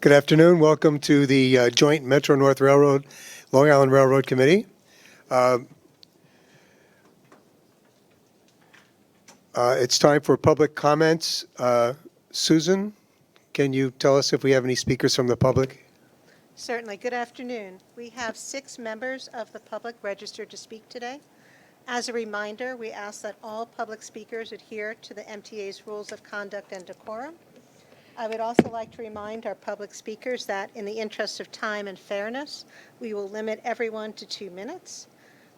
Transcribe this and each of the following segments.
Good afternoon. Welcome to the joint Metro North Railroad, Long Island Railroad Committee. It's time for public comments. Susan, can you tell us if we have any speakers from the public? Certainly. Good afternoon. We have 6 members of the public registered to speak today. As a reminder, we ask that all public speakers adhere to the MTA's rules of conduct and decorum. I would also like to remind our public speakers that in the interest of time and fairness, we will limit everyone to 2 minutes.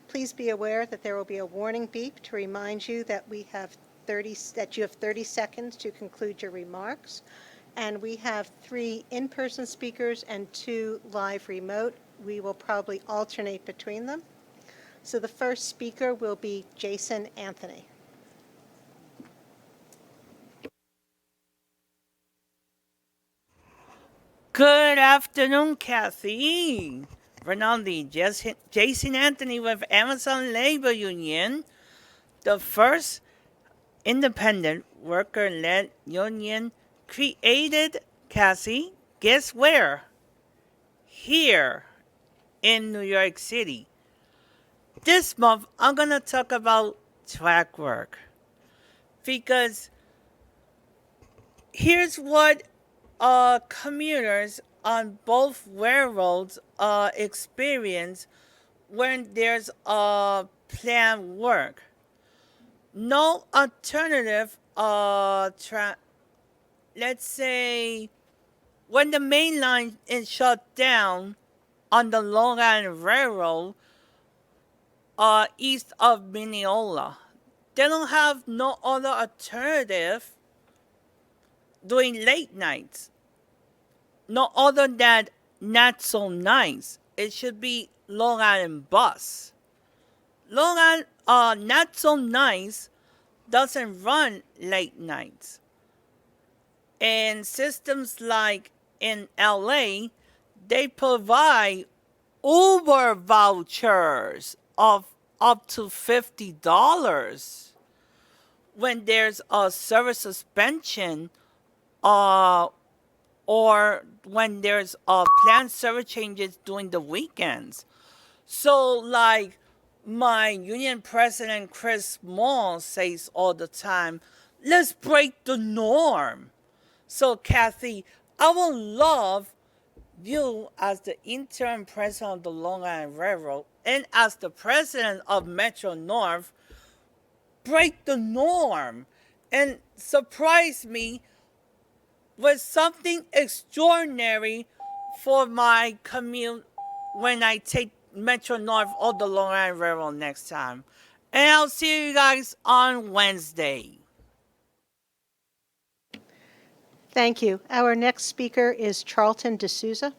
Please be aware that there will be a warning beep to remind you that you have 30 seconds to conclude your remarks. And we have 3 in-person speakers and 2 live remote. We will probably alternate between them. So the first speaker will be Jason Anthony. Good afternoon, Kathy. Rinaldi, Jason Anthony with Amazon Labor Union, the first independent worker-led union created, Kathy, guess where? Here in New York City. This month, I'm going to talk about track work because here's what commuters on both railroads experience when there's planned work. No alternative, let's say when the main line is shut down on the Long Island Railroad east of Mineola, they don't have no other alternative doing late nights. No other than not so nice. It should be Long Island bus. Long Island not so nice doesn't run late nights. And systems like in LA, they provide Uber vouchers of up to $50 when there's a service suspension or when there's planned service changes during the weekends. So like my union president, Chris Moll, says all the time, let's break the norm. So Kathy, I would love you as the interim president of the Long Island Railroad and as the president of Metro North, break the norm and surprise me with something extraordinary for my commute when I take Metro North or the Long Island Railroad next time. And I'll see you guys on Wednesday. Thank you. Our next speaker is Charlton D'Souza.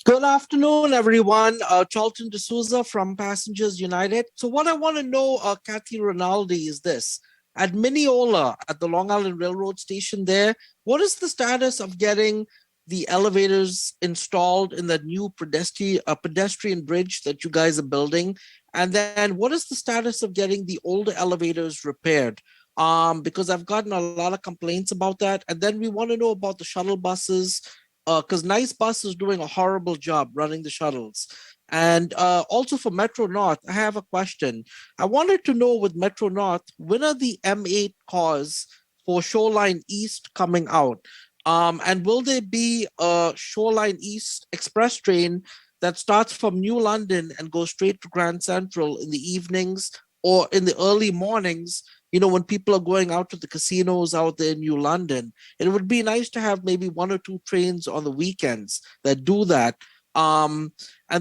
Good afternoon, everyone. Charlton D'Souza from Passengers United. So what I want to know, Kathy Rinaldi, is this. At Mineola, at the Long Island Railroad station there, what is the status of getting the elevators installed in that new pedestrian bridge that you guys are building? And then what is the status of getting the older elevators repaired? Because I've gotten a lot of complaints about that. And then we want to know about the shuttle buses, because Nice Bus is doing a horrible job running the shuttles. And also for Metro North, I have a question. I wanted to know with Metro North, when are the M8 cars for Shoreline East coming out? And will there be a Shoreline East express train that starts from New London and goes straight to Grand Central in the evenings or in the early mornings, when people are going out to the casinos out there in New London? It would be nice to have maybe 1 or 2 trains on the weekends that do that. And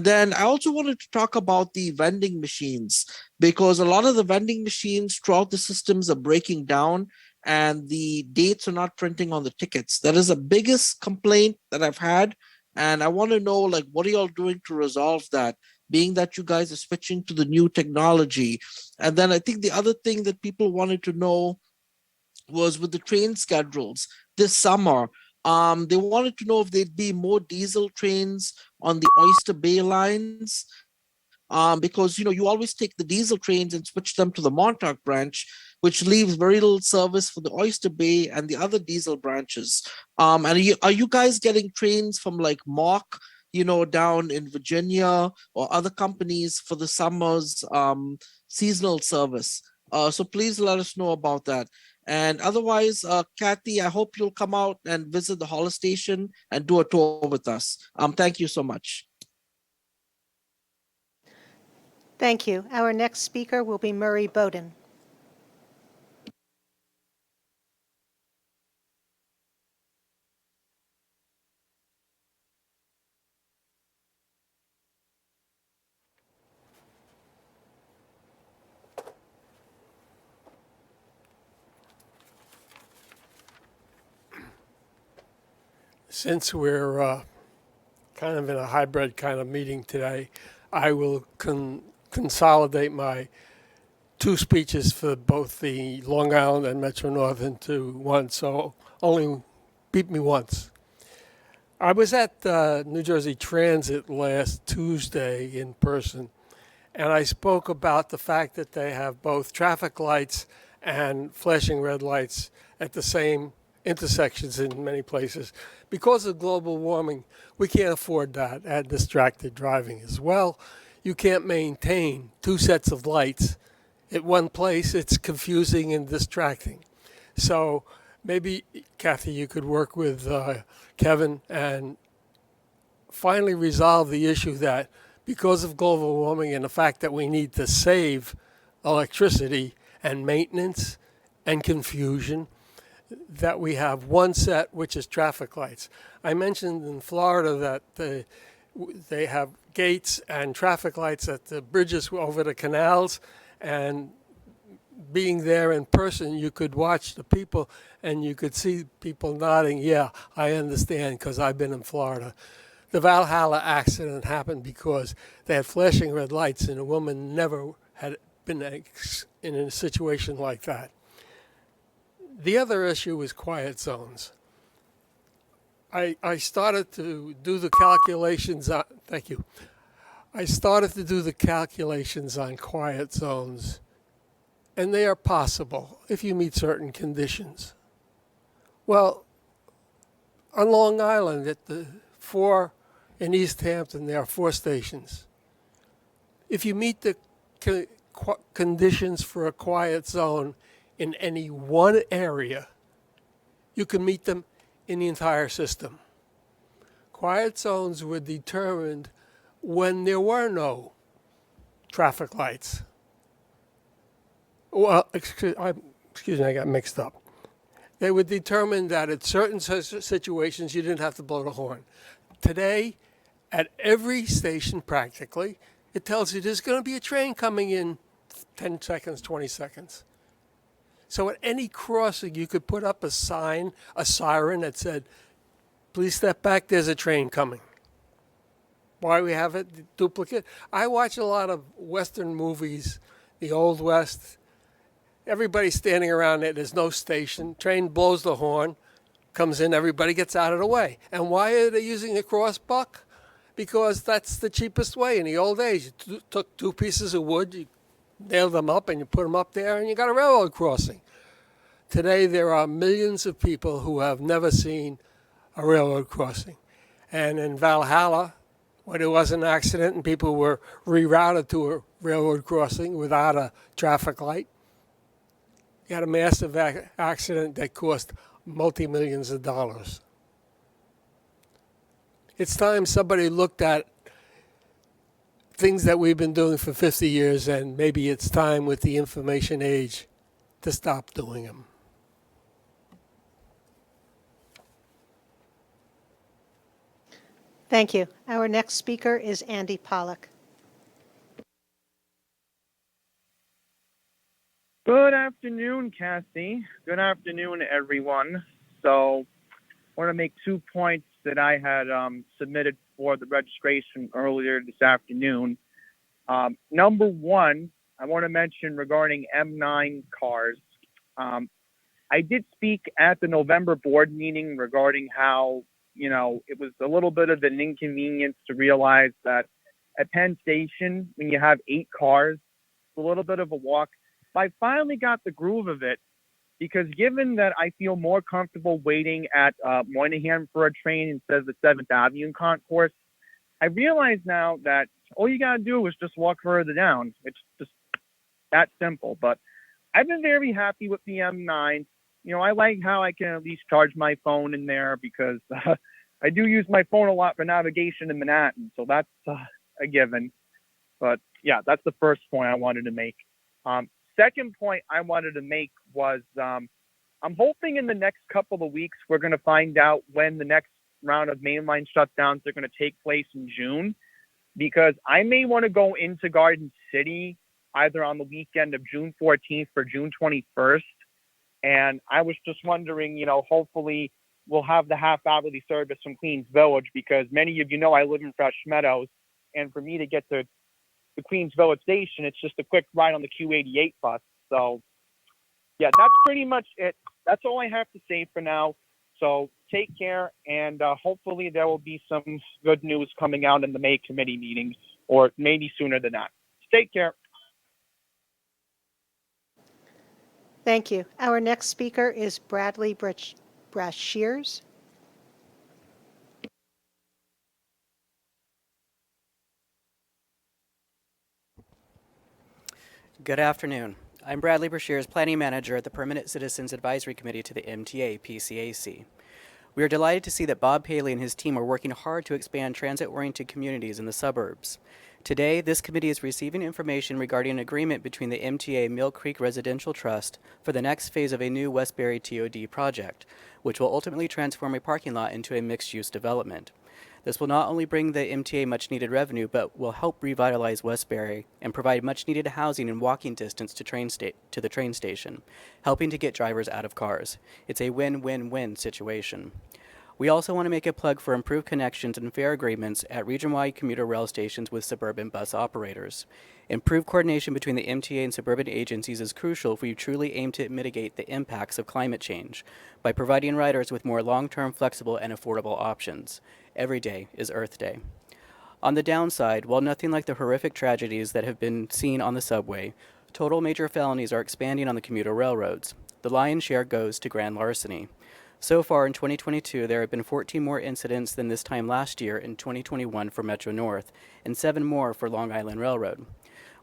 then I also wanted to talk about the vending machines, because a lot of the vending machines throughout the systems are breaking down and the dates are not printing on the tickets. That is the biggest complaint that I've had. And I want to know, what are y'all doing to resolve that, being that you guys are switching to the new technology? And then I think the other thing that people wanted to know was with the train schedules this summer. They wanted to know if there'd be more diesel trains on the Oyster Bay lines, because you always take the diesel trains and switch them to the Montauk branch. which leaves very little service for the Oyster Bay and the other diesel branches. And are you guys getting trains from like Mark, down in Virginia or other companies for the summer's seasonal service? So please let us know about that. And otherwise, Kathy, I hope you'll come out and visit the Hollis station and do a tour with us. Thank you so much. Thank you. Our next speaker will be Murray Bowden. Since we're kind of in a hybrid kind of meeting today, I will consolidate my two speeches for both the Long Island and Metro North into one, so only beat me once. I was at New Jersey Transit last Tuesday in person, and I spoke about the fact that they have both traffic lights and flashing red lights at the same intersections in many places. Because of global warming, we can't afford that, and distracted driving as well. You can't maintain two sets of lights at one place. It's confusing and distracting. So maybe, Kathy, you could work with Kevin and finally resolve the issue that because of global warming and the fact that we need to save electricity and maintenance and confusion, that we have one set, which is traffic lights. I mentioned in Florida that they have gates and traffic lights at the bridges over the canals, and being there in person, you could watch the people and you could see people nodding, yeah, I understand, because I've been in Florida. The Valhalla accident happened because they had flashing red lights and a woman never had been in a situation like that. The other issue is quiet zones. I started to do the calculations on, thank you. I started to do the calculations on quiet zones, and they are possible if you meet certain conditions. Well, on Long Island, at the 4 in East Hampton, there are 4 stations. If you meet the conditions for a quiet zone in any one area, you can meet them in the entire system. Quiet zones were determined when there were no traffic lights. Well, excuse me, I got mixed up. They were determined that at certain situations you didn't have to blow the horn. Today, at every station practically, it tells you there's going to be a train coming in 10 seconds, 20 seconds. So at any crossing, you could put up a sign, a siren that said, please step back, there's a train coming. Why we have it duplicate? I watch a lot of Western movies, the Old West. Everybody's standing around there, there's no station. Train blows the horn, comes in, everybody gets out of the way. And why are they using a crossbuck? Because that's the cheapest way. In the old days, you took 2 pieces of wood, you nailed them up and you put them up there and you got a railroad crossing. Today there are millions of people who have never seen a railroad crossing. And in Valhalla, when there was an accident and people were rerouted to a railroad crossing without a traffic light, you had a massive accident that cost multi-millions of dollars. It's time somebody looked at things that we've been doing for 50 years, and maybe it's time with the information age to stop doing them. Thank you. Our next speaker is Andy Pollack. Good afternoon, Kathy. Good afternoon, everyone. So I want to make 2 points that I had submitted for the registration earlier this afternoon. Number 1, I want to mention regarding M9 cars. I did speak at the November board meeting regarding how, it was a little bit of an inconvenience to realize that at Penn Station, when you have 8 cars, it's a little bit of a walk but I finally got the groove of it because given that I feel more comfortable waiting at Moynihan for a train instead of the 7th Avenue concourse, I realize now that all you got to do is just walk further down. It's just that simple. But I've been very happy with the M9. You know, I like how I can at least charge my phone in there because I do use my phone a lot for navigation in Manhattan. So that's a given. But yeah, that's the first point I wanted to make. Second point I wanted to make was I'm hoping in the next couple of weeks we're going to find out when the next round of mainline shutdowns are going to take place in June, because I may want to go into Garden City either on the weekend of June 14th or June 21st. And I was just wondering, you know, hopefully we'll have the half-hourly service from Queens Village, because many of you know I live in Fresh Meadows, and for me to get to the Queens Village station, it's just a quick ride on the Q88 bus. So yeah, that's pretty much it. That's all I have to say for now. So take care, and hopefully there will be some good news coming out in the May committee meetings, or maybe sooner than that. Take care. Thank you. Our next speaker is Bradley Brashears. Good afternoon. I'm Bradley Brashears, Planning Manager at the Permanent Citizens Advisory Committee to the MTA PCAC. We are delighted to see that Bob Paley and his team are working hard to expand transit-oriented communities in the suburbs. Today, this committee is receiving information regarding an agreement between the MTA Mill Creek Residential Trust for the next phase of a new Westbury TOD project, which will ultimately transform a parking lot into a mixed-use development. This will not only bring the MTA much-needed revenue, but will help revitalize Westbury and provide much-needed housing and walking distance to the train station, helping to get drivers out of cars. It's a win-win-win situation. We also want to make a plug for improved connections and fare agreements at region-wide commuter rail stations with suburban bus operators. Improved coordination between the MTA and suburban agencies is crucial if we truly aim to mitigate the impacts of climate change by providing riders with more long-term, flexible, and affordable options. Every day is Earth Day. On the downside, while nothing like the horrific tragedies that have been seen on the subway, total major felonies are expanding on the commuter railroads. The lion's share goes to grand larceny. So far in 2022, there have been 14 more incidents than this time last year in 2021 for Metro North, and 7 more for Long Island Railroad.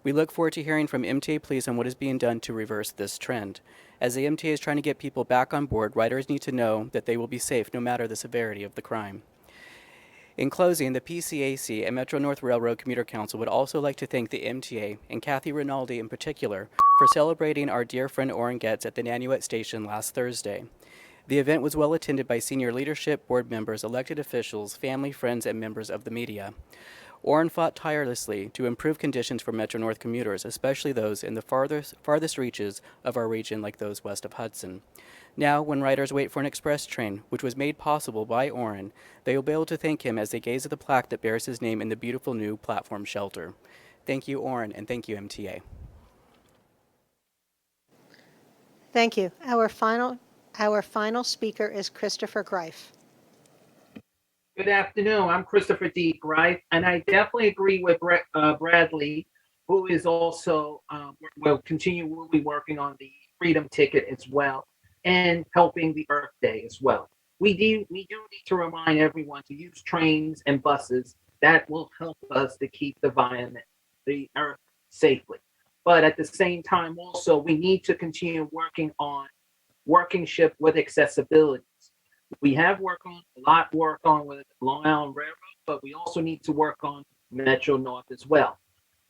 We look forward to hearing from MTA Police on what is being done to reverse this trend. As the MTA is trying to get people back on board, riders need to know that they will be safe no matter the severity of the crime. In closing, the PCAC and Metro North Railroad Commuter Council would also like to thank the MTA, and Kathy Rinaldi in particular, for celebrating our dear friend Orrin Getz at the Nanuet Station last Thursday. The event was well attended by senior leadership, board members, elected officials, family, friends, and members of the media. Orrin fought tirelessly to improve conditions for Metro North commuters, especially those in the farthest reaches of our region, like those west of Hudson. Now, when riders wait for an express train, which was made possible by Orrin, they will be able to thank him as they gaze at the plaque that bears his name in the beautiful new platform shelter. Thank you, Orrin, and thank you, MTA. Thank you. Our final speaker is Christopher Greif. Good afternoon. I'm Christopher D. Greif, and I definitely agree with Bradley, who is also will be working on the Freedom Ticket as well, and helping the Earth Day as well. We do need to remind everyone to use trains and buses. That will help us to keep the environment, the Earth, safely. But at the same time, also, we need to continue working ship with accessibility. We have a lot work on with Long Island Railroad, but we also need to work on Metro North as well.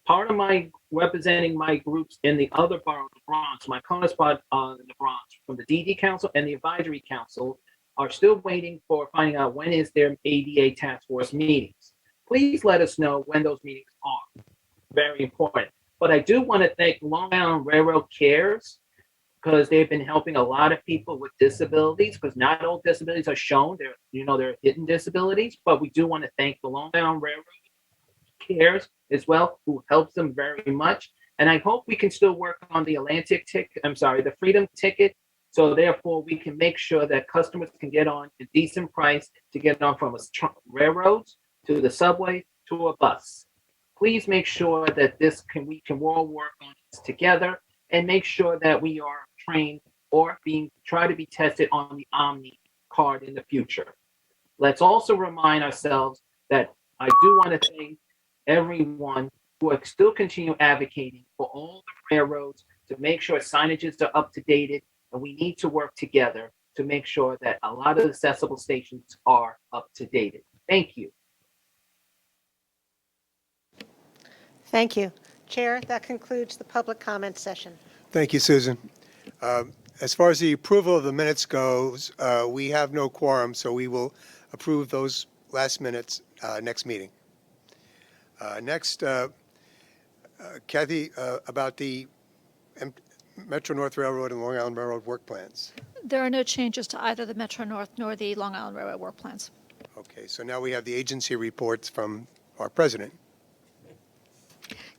Part of my representing my groups in the other borough of the Bronx, my counterpart in the Bronx from the DD Council and the Advisory Council are still waiting for finding out when is their ADA task force meetings. Please let us know when those meetings are. Very important. But I do want to thank Long Island Railroad Cares, because they've been helping a lot of people with disabilities, because not all disabilities are shown. There are hidden disabilities, but we do want to thank the Long Island Railroad Cares as well, who helps them very much. And I hope we can still work on the the Freedom Ticket. So therefore, we can make sure that customers can get on a decent price to get on from railroads to the subway to a bus. Please make sure that we can all work on this together. and make sure that we are trained or try to be tested on the Omni card in the future. Let's also remind ourselves that I do want to thank everyone who are still continue advocating for all the railroads to make sure signages are up to date, and we need to work together to make sure that a lot of the accessible stations are up to date. Thank you. Thank you. Chair, that concludes the public comment session. Thank you, Susan. As far as the approval of the minutes goes, we have no quorum, so we will approve those last minutes next meeting. Next, Kathy, about the Metro North Railroad and Long Island Railroad work plans. There are no changes to either the Metro North nor the Long Island Railroad work plans. Okay, so now we have the agency reports from our president.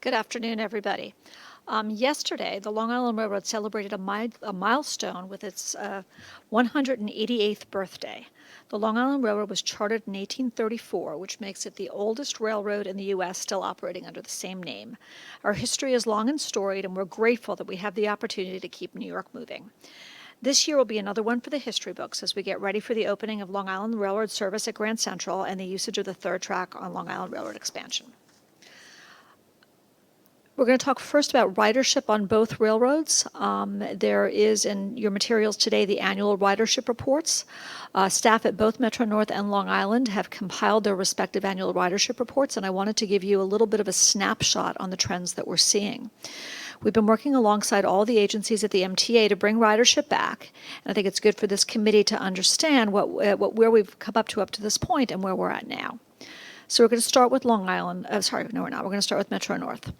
Good afternoon, everybody. Yesterday, the Long Island Railroad celebrated a milestone with its 188th birthday. The Long Island Railroad was chartered in 1834, which makes it the oldest railroad in the U.S. still operating under the same name. Our history is long and storied, and we're grateful that we have the opportunity to keep New York moving. This year will be another one for the history books as we get ready for the opening of Long Island Railroad service at Grand Central and the usage of the third track on Long Island Railroad expansion. We're going to talk first about ridership on both railroads. There is in your materials today the annual ridership reports. Staff at both Metro North and Long Island have compiled their respective annual ridership reports, and I wanted to give you a little bit of a snapshot on the trends that we're seeing. We've been working alongside all the agencies at the MTA to bring ridership back, and I think it's good for this committee to understand where we've come up to this point and where we're at now. So we're going to start with Long Island. We're going to start with Metro North.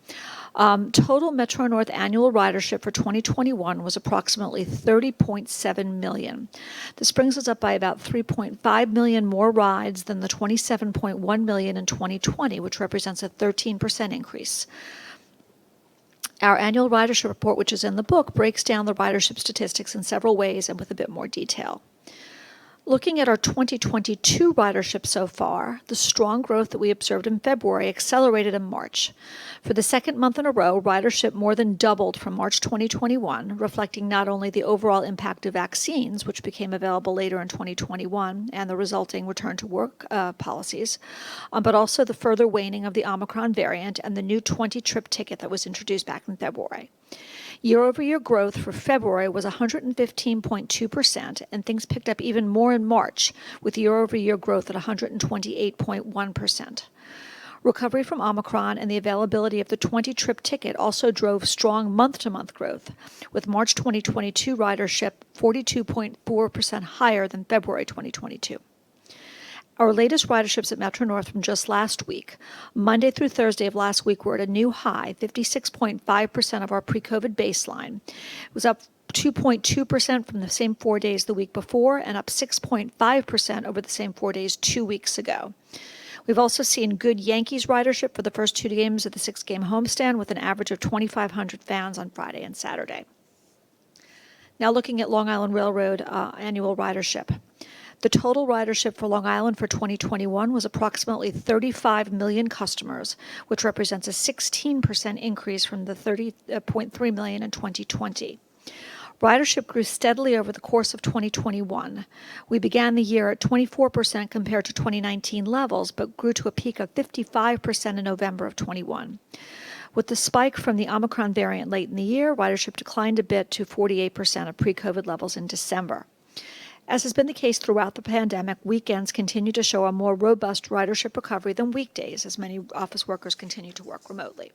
Total Metro North annual ridership for 2021 was approximately 30.7 million. This brings us up by about 3.5 million more rides than the 27.1 million in 2020, which represents a 13% increase. Our annual ridership report, which is in the book, breaks down the ridership statistics in several ways and with a bit more detail. Looking at our 2022 ridership so far, the strong growth that we observed in February accelerated in March. For the second month in a row, ridership more than doubled from March 2021, reflecting not only the overall impact of vaccines, which became available later in 2021, and the resulting return to work policies, but also the further waning of the Omicron variant and the new 20-trip ticket that was introduced back in February. Year-over-year growth for February was 115.2%, and things picked up even more in March, with year-over-year growth at 128.1%. Recovery from Omicron and the availability of the 20-trip ticket also drove strong month-to-month growth, with March 2022 ridership 42.4% higher than February 2022. Our latest riderships at Metro North from just last week, Monday through Thursday of last week, were at a new high, 56.5% of our pre-COVID baseline. It was up 2.2% from the same 4 days the week before and up 6.5% over the same 4 days 2 weeks ago. We've also seen good Yankees ridership for the first 2 games of the 6-game homestand with an average of 2,500 fans on Friday and Saturday. Now looking at Long Island Railroad annual ridership. The total ridership for Long Island for 2021 was approximately 35 million customers, which represents a 16% increase from the 30.3 million in 2020. Ridership grew steadily over the course of 2021. We began the year at 24% compared to 2019 levels, but grew to a peak of 55% in November of 21. With the spike from the Omicron variant late in the year, ridership declined a bit to 48% of pre-COVID levels in December. As has been the case throughout the pandemic, weekends continue to show a more robust ridership recovery than weekdays, as many office workers continue to work remotely.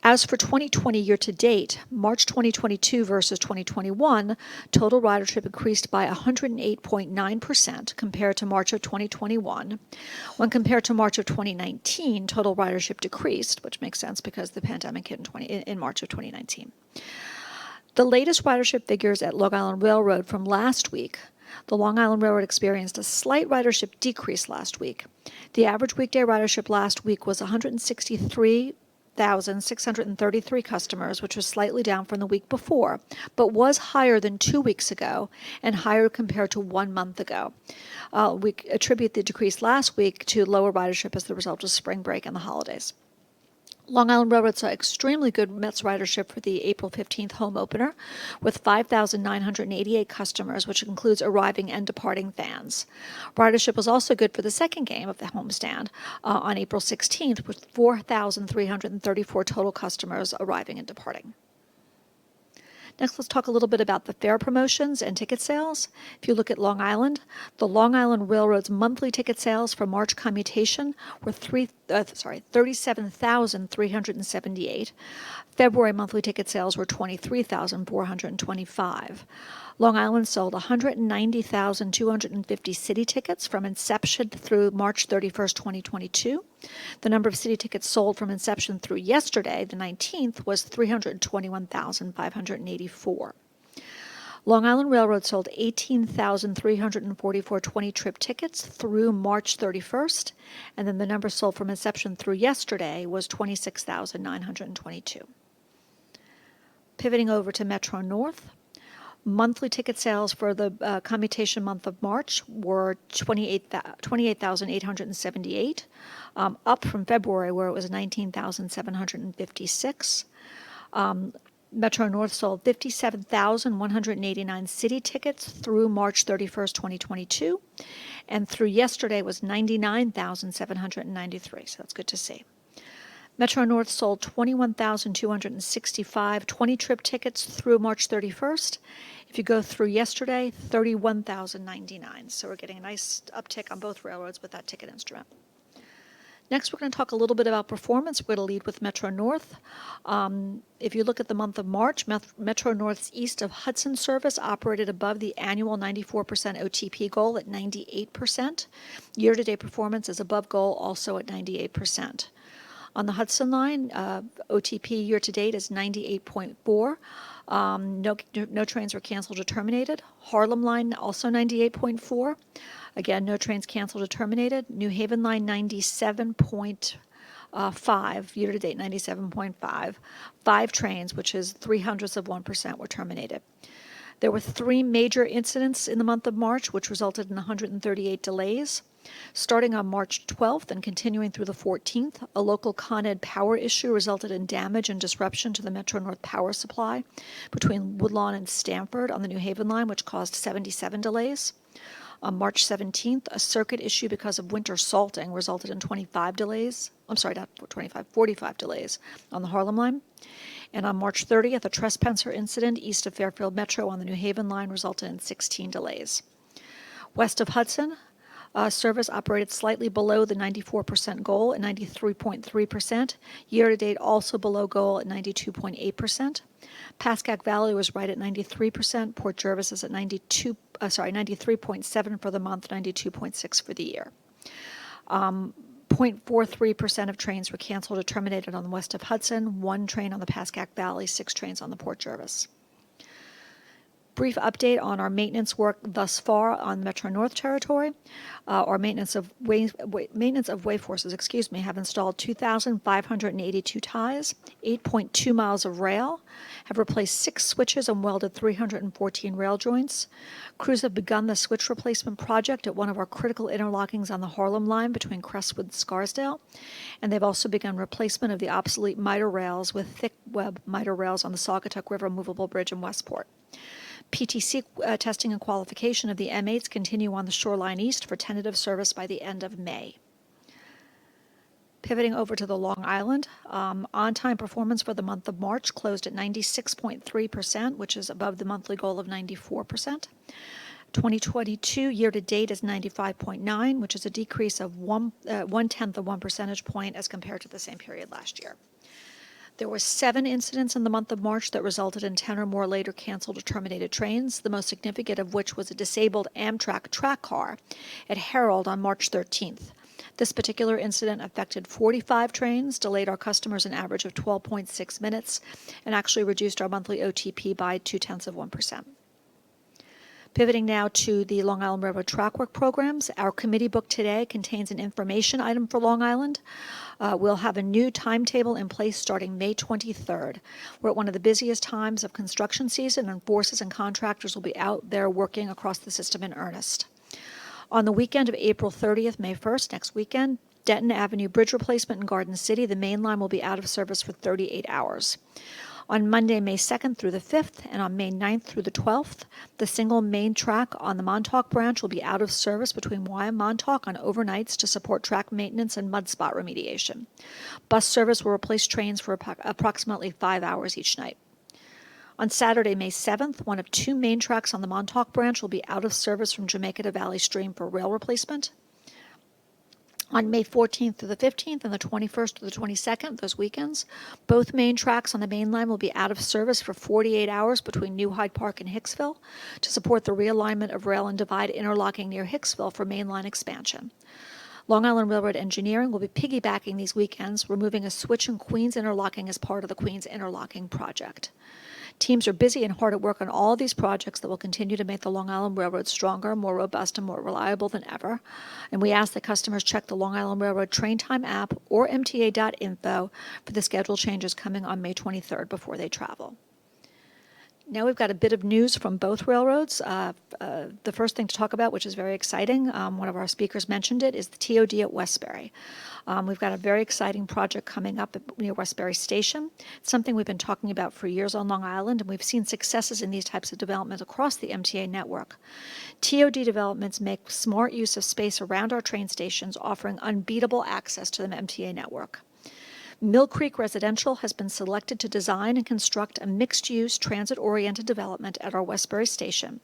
As for 2020 year-to-date, March 2022 versus 2021, total ridership increased by 108.9% compared to March of 2021. When compared to March of 2019, total ridership decreased, which makes sense because the pandemic hit in March of 2019. The latest ridership figures at Long Island Railroad from last week, the Long Island Railroad experienced a slight ridership decrease last week. The average weekday ridership last week was 163,633 customers, which was slightly down from the week before, but was higher than 2 weeks ago and higher compared to 1 month ago. We attribute the decrease last week to lower ridership as the result of spring break and the holidays. Long Island Railroad saw extremely good Mets ridership for the April 15th home opener, with 5,988 customers, which includes arriving and departing fans. Ridership was also good for the second game of the homestand on April 16th, with 4,334 total customers arriving and departing. Next, let's talk a little bit about the fare promotions and ticket sales. If you look at Long Island, the Long Island Railroad's monthly ticket sales for March commutation were 37,378. February monthly ticket sales were 23,425. Long Island sold 190,250 city tickets from inception through March 31st, 2022. The number of city tickets sold from inception through yesterday, the 19th, was 321,584. Long Island Railroad sold 18,344 20-trip tickets through March 31st, and then the number sold from inception through yesterday was 26,922. Pivoting over to Metro North, monthly ticket sales for the commutation month of March were 28,878, up from February where it was 19,756. Metro North sold 57,189 city tickets through March 31st, 2022, and through yesterday was 99,793, so that's good to see. Metro North sold 21,265 20-trip tickets through March 31st. If you go through yesterday, 31,099. So we're getting a nice uptick on both railroads with that ticket instrument. Next, we're going to talk a little bit about performance. We're going to lead with Metro North. If you look at the month of March, Metro North's east of Hudson service operated above the annual 94% OTP goal at 98%. Year-to-date performance is above goal, also at 98%. On the Hudson line, OTP year-to-date is 98.4. No trains were canceled or terminated. Harlem line also 98.4. Again, no trains canceled or terminated. New Haven line 97.5. Year-to-date 97.5. 5 trains, which is 0.03%, were terminated. There were 3 major incidents in the month of March, which resulted in 138 delays. Starting on March 12th and continuing through the 14th, a local Con Ed power issue resulted in damage and disruption to the Metro North power supply between Woodlawn and Stamford on the New Haven line, which caused 77 delays. On March 17th, a circuit issue because of winter salting resulted in 45 delays. 45 delays on the Harlem line. And on March 30th, a trespasser incident east of Fairfield Metro on the New Haven line resulted in 16 delays. West of Hudson, service operated slightly below the 94% goal at 93.3%. Year-to-date also below goal at 92.8%. Pascack Valley was right at 93%. Port Jervis is at 93.7 for the month, 92.6 for the year. 0.43% of trains were canceled or terminated on the west of Hudson, 1 train on the Pascack Valley, 6 trains on the Port Jervis. Brief update on our maintenance work thus far on Metro North territory. Our maintenance of way forces, have installed 2,582 ties, 8.2 miles of rail, have replaced 6 switches and welded 314 rail joints. Crews have begun the switch replacement project at one of our critical interlockings on the Harlem line between Crestwood and Scarsdale, and they've also begun replacement of the obsolete miter rails with thick web miter rails on the Saugatuck River movable bridge in Westport. PTC testing and qualification of the M8s continue on the Shoreline East for tentative service by the end of May. Pivoting over to the Long Island, on-time performance for the month of March closed at 96.3%, which is above the monthly goal of 94%. 2022 year-to-date is 95.9, which is a decrease of 1/10 of 1 percentage point as compared to the same period last year. There were 7 incidents in the month of March that resulted in 10 or more later canceled or terminated trains, the most significant of which was a disabled Amtrak track car at Herald on March 13th. This particular incident affected 45 trains, delayed our customers an average of 12.6 minutes, and actually reduced our monthly OTP by 0.2 of 1%. Pivoting now to the Long Island Railroad track work programs, our committee book today contains an information item for Long Island. We'll have a new timetable in place starting May 23rd. We're at one of the busiest times of construction season, and forces and contractors will be out there working across the system in earnest. On the weekend of April 30th, May 1st, next weekend, Denton Avenue Bridge replacement in Garden City, the main line will be out of service for 38 hours. On Monday, May 2nd through the 5th, and on May 9th through the 12th, the single main track on the Montauk branch will be out of service between Wye and Montauk on overnights to support track maintenance and mud spot remediation. Bus service will replace trains for approximately 5 hours each night. On Saturday, May 7th, one of two main tracks on the Montauk branch will be out of service from Jamaica to Valley Stream for rail replacement. On May 14th through the 15th and the 21st to the 22nd, those weekends, both main tracks on the main line will be out of service for 48 hours between New Hyde Park and Hicksville to support the realignment of rail and divide interlocking near Hicksville for mainline expansion. Long Island Railroad Engineering will be piggybacking these weekends, removing a switch in Queens interlocking as part of the Queens interlocking project. Teams are busy and hard at work on all of these projects that will continue to make the Long Island Railroad stronger, more robust, and more reliable than ever. And we ask that customers check the Long Island Railroad Train Time app or MTA.info for the schedule changes coming on May 23rd before they travel. Now we've got a bit of news from both railroads. The first thing to talk about, which is very exciting, one of our speakers mentioned it, is the TOD at Westbury. We've got a very exciting project coming up near Westbury Station. It's something we've been talking about for years on Long Island, and we've seen successes in these types of development across the MTA network. TOD developments make smart use of space around our train stations, offering unbeatable access to the MTA network. Mill Creek Residential has been selected to design and construct a mixed-use, transit-oriented development at our Westbury Station.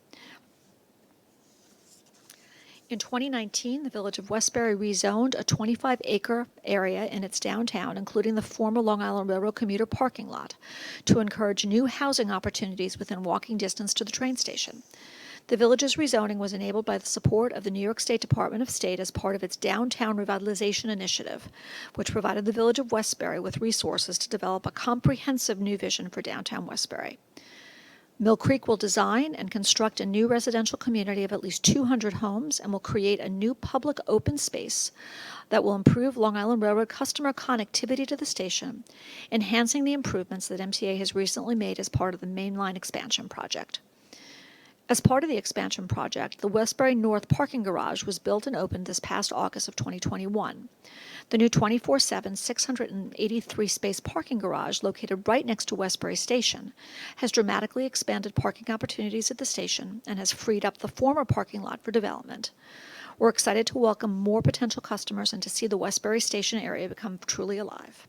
In 2019, the Village of Westbury rezoned a 25-acre area in its downtown, including the former Long Island Railroad commuter parking lot, to encourage new housing opportunities within walking distance to the train station. The village's rezoning was enabled by the support of the New York State Department of State as part of its Downtown Revitalization Initiative, which provided the Village of Westbury with resources to develop a comprehensive new vision for downtown Westbury. Mill Creek will design and construct a new residential community of at least 200 homes and will create a new public open space that will improve Long Island Railroad customer connectivity to the station, enhancing the improvements that MTA has recently made as part of the mainline expansion project. As part of the expansion project, the Westbury North parking garage was built and opened this past August of 2021. The new 24/7, 683-space parking garage, located right next to Westbury Station, has dramatically expanded parking opportunities at the station and has freed up the former parking lot for development. We're excited to welcome more potential customers and to see the Westbury Station area become truly alive.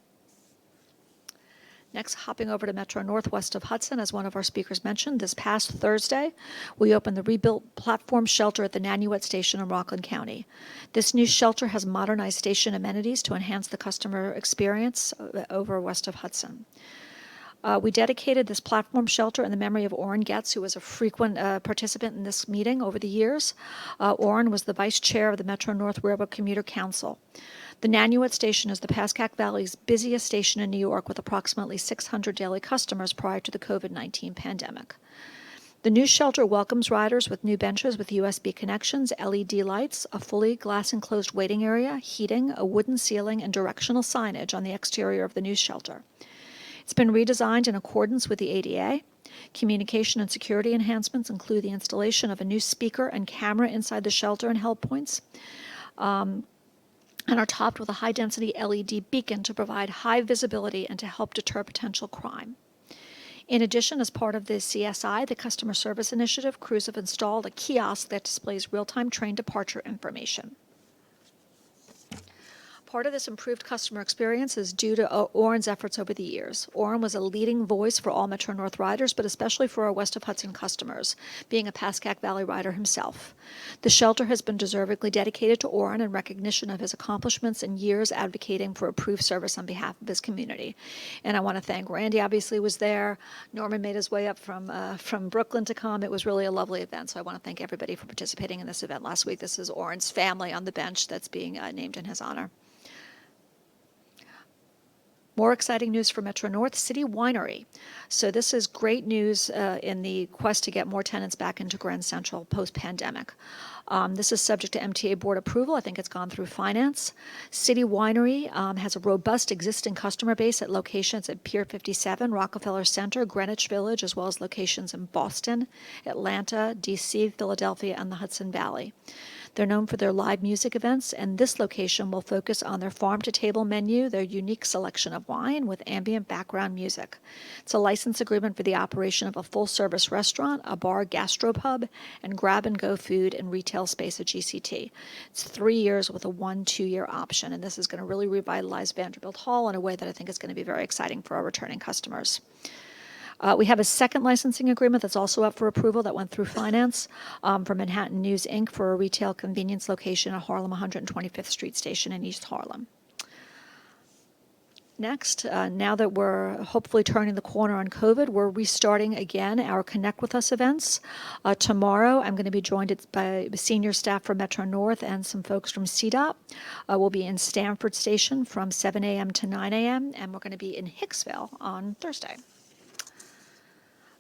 Next, hopping over to Metro Northwest of Hudson, as one of our speakers mentioned, this past Thursday, we opened the rebuilt platform shelter at the Nanuet Station in Rockland County. This new shelter has modernized station amenities to enhance the customer experience over west of Hudson. We dedicated this platform shelter in the memory of Orrin Getz, who was a frequent participant in this meeting over the years. Orrin was the vice chair of the Metro North Railroad Commuter Council. The Nanuet Station is the Pascack Valley's busiest station in New York, with approximately 600 daily customers prior to the COVID-19 pandemic. The new shelter welcomes riders with new benches with USB connections, LED lights, a fully glass-enclosed waiting area, heating, a wooden ceiling, and directional signage on the exterior of the new shelter. It's been redesigned in accordance with the ADA. Communication and security enhancements include the installation of a new speaker and camera inside the shelter and help points, and are topped with a high-density LED beacon to provide high visibility and to help deter potential crime. In addition, as part of the CSI, the Customer Service Initiative, crews have installed a kiosk that displays real-time train departure information. Part of this improved customer experience is due to Orrin's efforts over the years. Orrin was a leading voice for all Metro North riders, but especially for our west of Hudson customers, being a Pascack Valley rider himself. The shelter has been deservedly dedicated to Orrin in recognition of his accomplishments and years advocating for improved service on behalf of his community. And I want to thank Randy, obviously was there. Norman made his way up from Brooklyn to come. It was really a lovely event, so I want to thank everybody for participating in this event last week. This is Orrin's family on the bench that's being named in his honor. More exciting news for Metro North, City Winery. So this is great news in the quest to get more tenants back into Grand Central post-pandemic. This is subject to MTA board approval. I think it's gone through finance. City Winery has a robust existing customer base at locations at Pier 57, Rockefeller Center, Greenwich Village, as well as locations in Boston, Atlanta, D.C., Philadelphia, and the Hudson Valley. They're known for their live music events, and this location will focus on their farm-to-table menu, their unique selection of wine with ambient background music. It's a license agreement for the operation of a full-service restaurant, a bar, gastropub, and grab-and-go food and retail space at GCT. It's 3 years with a 1-2-year option, and this is going to really revitalize Vanderbilt Hall in a way that I think is going to be very exciting for our returning customers. We have a second licensing agreement that's also up for approval that went through finance for Manhattan News, Inc. for a retail convenience location at Harlem 125th Street Station in East Harlem. Next, now that we're hopefully turning the corner on COVID, we're restarting again our Connect With Us events. Tomorrow, I'm going to be joined by senior staff from Metro North and some folks from CDOT. We'll be in Stamford Station from 7 a.m. to 9 a.m., and we're going to be in Hicksville on Thursday.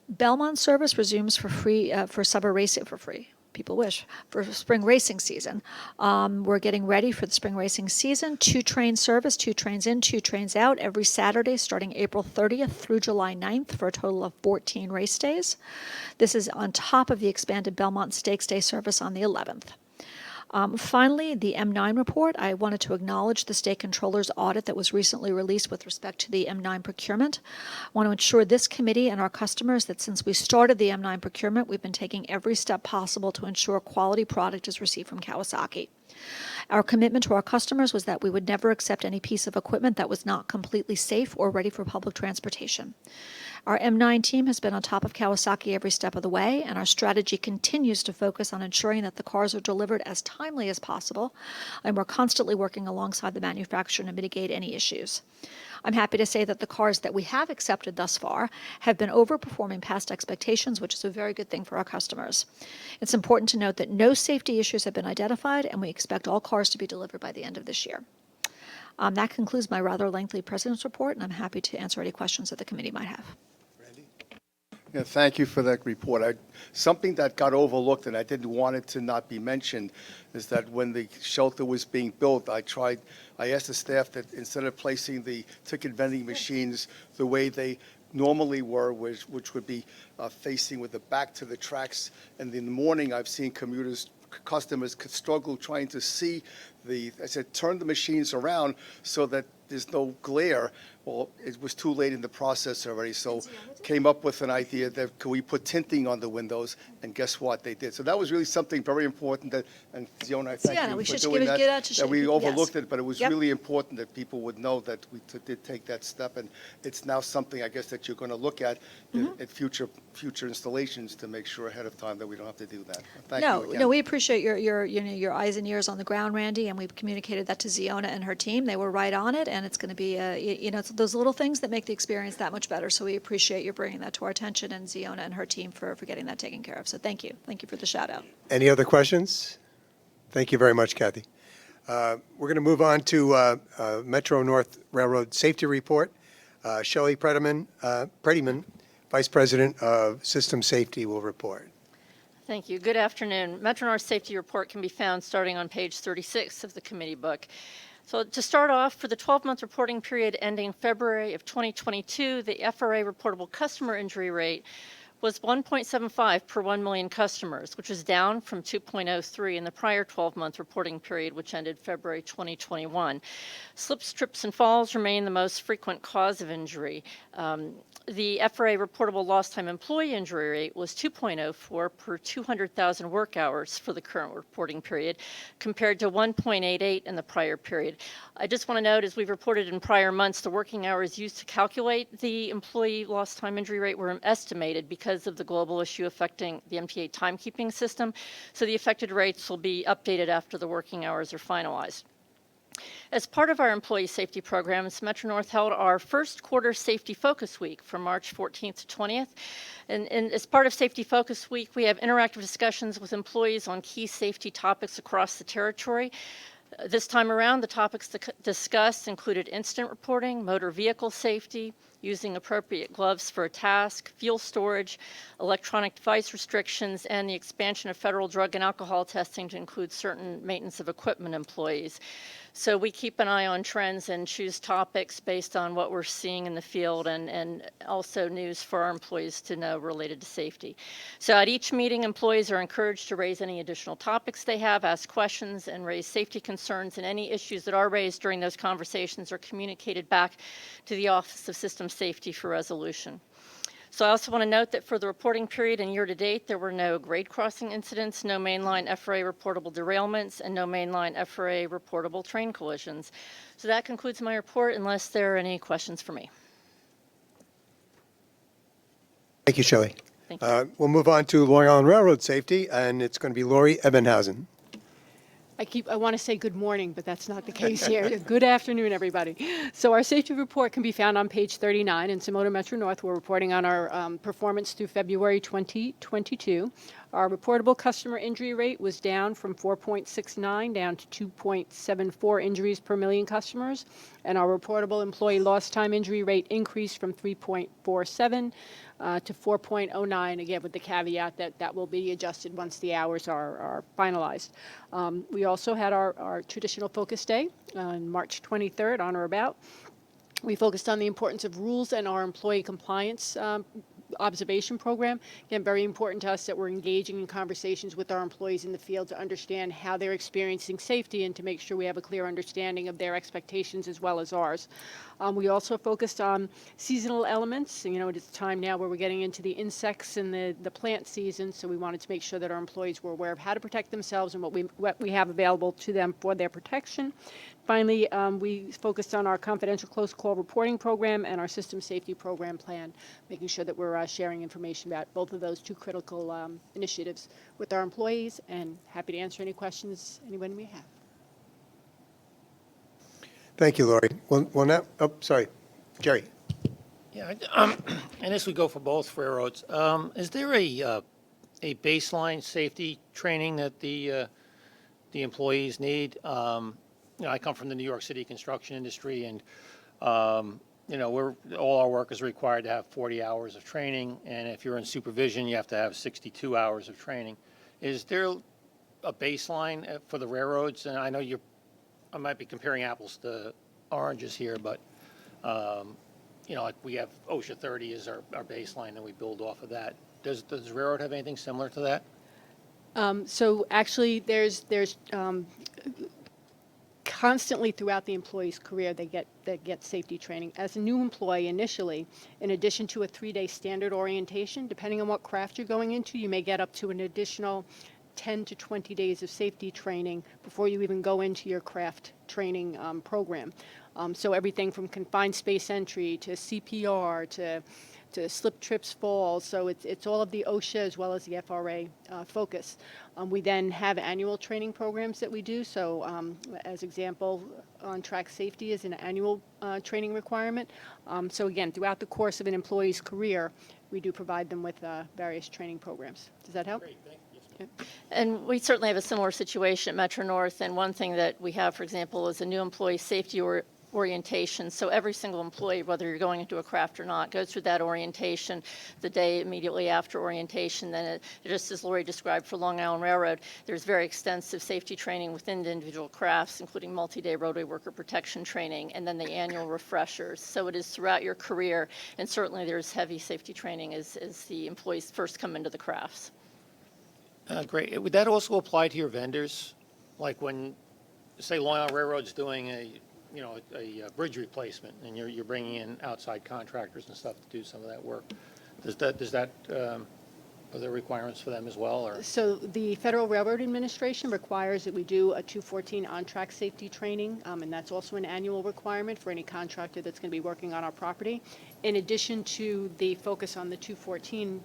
Belmont service resumes for free for summer racing for free. People wish for spring racing season. We're getting ready for the spring racing season. 2-train service, 2 trains in, 2 trains out every Saturday starting April 30th through July 9th for a total of 14 race days. This is on top of the expanded Belmont Stakes Day service on the 11th. Finally, the M9 report. I wanted to acknowledge the State Controller's audit that was recently released with respect to the M9 procurement. I want to ensure this committee and our customers that since we started the M9 procurement, we've been taking every step possible to ensure quality product is received from Kawasaki. Our commitment to our customers was that we would never accept any piece of equipment that was not completely safe or ready for public transportation. Our M9 team has been on top of Kawasaki every step of the way, and our strategy continues to focus on ensuring that the cars are delivered as timely as possible, and we're constantly working alongside the manufacturer to mitigate any issues. I'm happy to say that the cars that we have accepted thus far have been overperforming past expectations, which is a very good thing for our customers. It's important to note that no safety issues have been identified, and we expect all cars to be delivered by the end of this year. That concludes my rather lengthy President's report, and I'm happy to answer any questions that the committee might have. Yeah, thank you for that report. Something that got overlooked, and I didn't want it to not be mentioned, is that when the shelter was being built, I asked the staff that instead of placing the ticket vending machines the way they normally were, which would be facing with the back to the tracks, and in the morning I've seen customers could struggle trying to see I said, turn the machines around so that there's no glare. Well, it was too late in the process already, so came up with an idea that could we put tinting on the windows, and guess what? They did. So that was really something very important that, and Ziona, I thank you for doing that we overlooked it, but it was really important that people would know that we did take that step, and it's now something, I guess, that you're going to look at at future installations to make sure ahead of time that we don't have to do that. Thank you again. No, we appreciate your eyes and ears on the ground, Randy, and we've communicated that to Ziona and her team. They were right on it, and it's going to be, it's those little things that make the experience that much better. So we appreciate you bringing that to our attention, and Ziona and her team for getting that taken care of. So thank you. Thank you for the shout out. Any other questions? Thank you very much, Kathy. We're going to move on to Metro North Railroad Safety Report. Shelley Prettyman, Vice President of System Safety, will report. Thank you. Good afternoon. Metro North Safety Report can be found starting on page 36 of the committee book. So to start off, for the 12-month reporting period ending February of 2022, the FRA reportable customer injury rate was 1.75 per 1 million customers, which was down from 2.03 in the prior 12-month reporting period, which ended February 2021. Slips, trips, and falls remain the most frequent cause of injury. The FRA reportable lost time employee injury rate was 2.04 per 200,000 work hours for the current reporting period, compared to 1.88 in the prior period. I just want to note, as we've reported in prior months, the working hours used to calculate the employee lost time injury rate were estimated because of the global issue affecting the MTA timekeeping system. So the affected rates will be updated after the working hours are finalized. As part of our employee safety programs, Metro North held our first quarter Safety Focus Week from March 14th to 20th. And as part of Safety Focus Week, we have interactive discussions with employees on key safety topics across the territory. This time around, the topics discussed included incident reporting, motor vehicle safety, using appropriate gloves for a task, fuel storage, electronic device restrictions, and the expansion of federal drug and alcohol testing to include certain maintenance of equipment employees. So we keep an eye on trends and choose topics based on what we're seeing in the field and also news for our employees to know related to safety. So at each meeting, employees are encouraged to raise any additional topics they have, ask questions, and raise safety concerns, and any issues that are raised during those conversations are communicated back to the Office of System Safety for resolution. So I also want to note that for the reporting period and year-to-date, there were no grade crossing incidents, no mainline FRA reportable derailments, and no mainline FRA reportable train collisions. So that concludes my report, unless there are any questions for me. Thank you, Shelley. Thank you. We'll move on to Long Island Railroad safety, and it's going to be Lori Ebenhausen. I want to say good morning, but that's not the case here. Good afternoon, everybody. So our safety report can be found on page 39. In Simona Metro North, we're reporting on our performance through February 2022. Our reportable customer injury rate was down from 4.69 down to 2.74 injuries per million customers. And our reportable employee lost time injury rate increased from 3.47 to 4.09, again with the caveat that that will be adjusted once the hours are finalized. We also had our traditional focus day on March 23rd, on or about. We focused on the importance of rules and our employee compliance observation program. Again, very important to us that we're engaging in conversations with our employees in the field to understand how they're experiencing safety and to make sure we have a clear understanding of their expectations as well as ours. We also focused on seasonal elements. You know, it's time now where we're getting into the insects and the plant season, so we wanted to make sure that our employees were aware of how to protect themselves and what we have available to them for their protection. Finally, we focused on our confidential close call reporting program and our system safety program plan, making sure that we're sharing information about both of those two critical initiatives with our employees, and happy to answer any questions anyone may have. Thank you, Lori. Well now, oh, sorry, Jerry. Yeah, and this would go for both railroads. Is there a baseline safety training that the employees need? You know, I come from the New York City construction industry, and you know, all our work is required to have 40 hours of training, and if you're in supervision, you have to have 62 hours of training. Is there a baseline for the railroads? And I know I might be comparing apples to oranges here, but you know, like we have OSHA 30 as our baseline, and we build off of that. Does the railroad have anything similar to that? So actually, there's constantly throughout the employee's career, they get safety training. As a new employee initially, in addition to a 3-day standard orientation, depending on what craft you're going into, you may get up to an additional 10 to 20 days of safety training before you even go into your craft training program. So everything from confined space entry to CPR to slip, trips, falls. So it's all of the OSHA as well as the FRA focus. We then have annual training programs that we do. So as example, on-track safety is an annual training requirement. So again, throughout the course of an employee's career, we do provide them with various training programs. Does that help? Great, thank you. And we certainly have a similar situation at Metro North. And one thing that we have, for example, is a new employee safety orientation. So every single employee, whether you're going into a craft or not, goes through that orientation the day immediately after orientation. Then just as Lori described for Long Island Railroad, there's very extensive safety training within the individual crafts, including multi-day roadway worker protection training, and then the annual refreshers. So it is throughout your career, and certainly there's heavy safety training as the employees first come into the crafts. Great. Would that also apply to your vendors? Like when, say, Long Island Railroad's doing a bridge replacement, and you're bringing in outside contractors and stuff to do some of that work. Are there requirements for them as well? Or? So the Federal Railroad Administration requires that we do a 214 on-track safety training, and that's also an annual requirement for any contractor that's going to be working on our property. In addition to the focus on the 214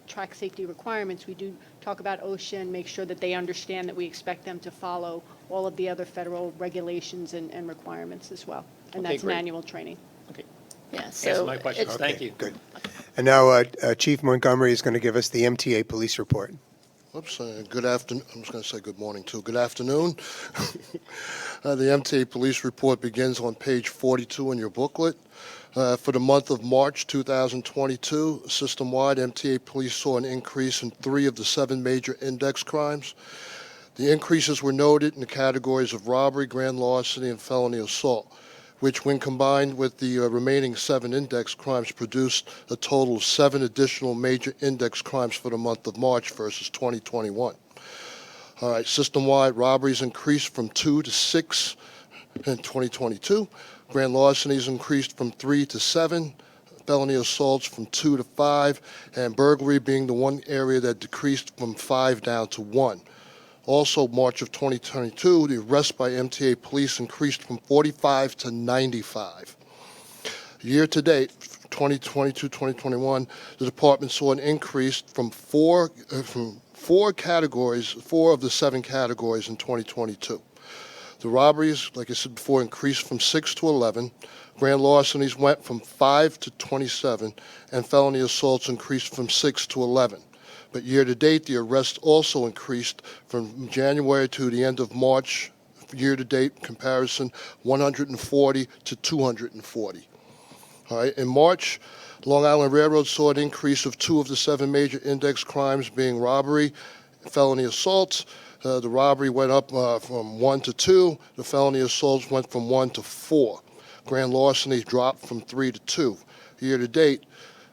track safety requirements, we do talk about OSHA and make sure that they understand that we expect them to follow all of the other federal regulations and requirements as well. And Okay, that's great. an annual training. Okay. Yeah, so Answer my questions. it's- Thank you. Good. And now Chief Montgomery is going to give us the MTA police report. Oops, good afternoon. I'm just going to say good morning, too. Good afternoon. The MTA police report begins on page 42 in your booklet. For the month of March 2022, system-wide, MTA police saw an increase in 3 of the 7 major index crimes. The increases were noted in the categories of robbery, grand larceny, and felony assault, which when combined with the remaining 7 index crimes produced a total of 7 additional major index crimes for the month of March versus 2021. All right, system-wide robberies increased from 2 to 6 in 2022. Grand larcenies increased from 3 to 7. Felony assaults from 2 to 5, and burglary being the one area that decreased from 5 down to 1. Also, March of 2022, the arrests by MTA police increased from 45 to 95. Year to date, 2022-2021, the department saw an increase from 4 categories, 4 of the 7 categories in 2022. The robberies, like I said before, increased from 6 to 11. Grand larcenies went from 5 to 27, and felony assaults increased from 6 to 11. But year-to-date, the arrests also increased from January to the end of March, year-to-date comparison, 140 to 240. All right, in March, Long Island Railroad saw an increase of 2 of the 7 major index crimes being robbery, felony assaults. The robbery went up from 1 to 2. The felony assaults went from 1 to 4. Grand larceny dropped from 3 to 2. Year-to-date,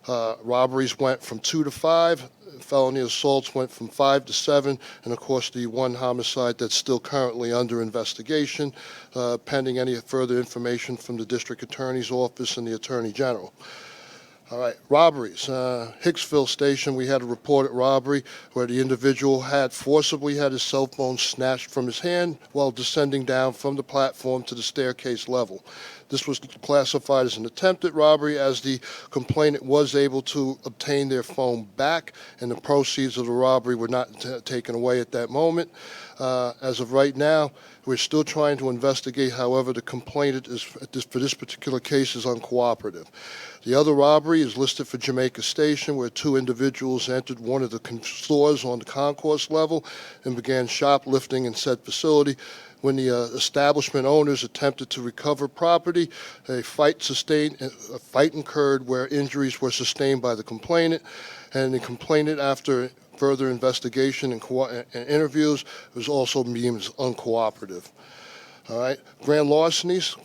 robberies went from 2 to 5. Felony assaults went from 5 to 7, and of course the one homicide that's still currently under investigation, pending any further information from the District Attorney's Office and the Attorney General. All right, robberies. Hicksville Station, we had a reported robbery where the individual had forcibly had his cell phone snatched from his hand while descending down from the platform to the staircase level. This was classified as an attempted robbery as the complainant was able to obtain their phone back and the proceeds of the robbery were not taken away at that moment. As of right now, we're still trying to investigate. However, the complainant is, for this particular case, is uncooperative. The other robbery is listed for Jamaica Station, where 2 individuals entered one of the stores on the concourse level and began shoplifting in said facility. When the establishment owners attempted to recover property, a fight incurred where injuries were sustained by the complainant, and the complainant, after further investigation and interviews, was also deemed as uncooperative. All right, grand larcenies.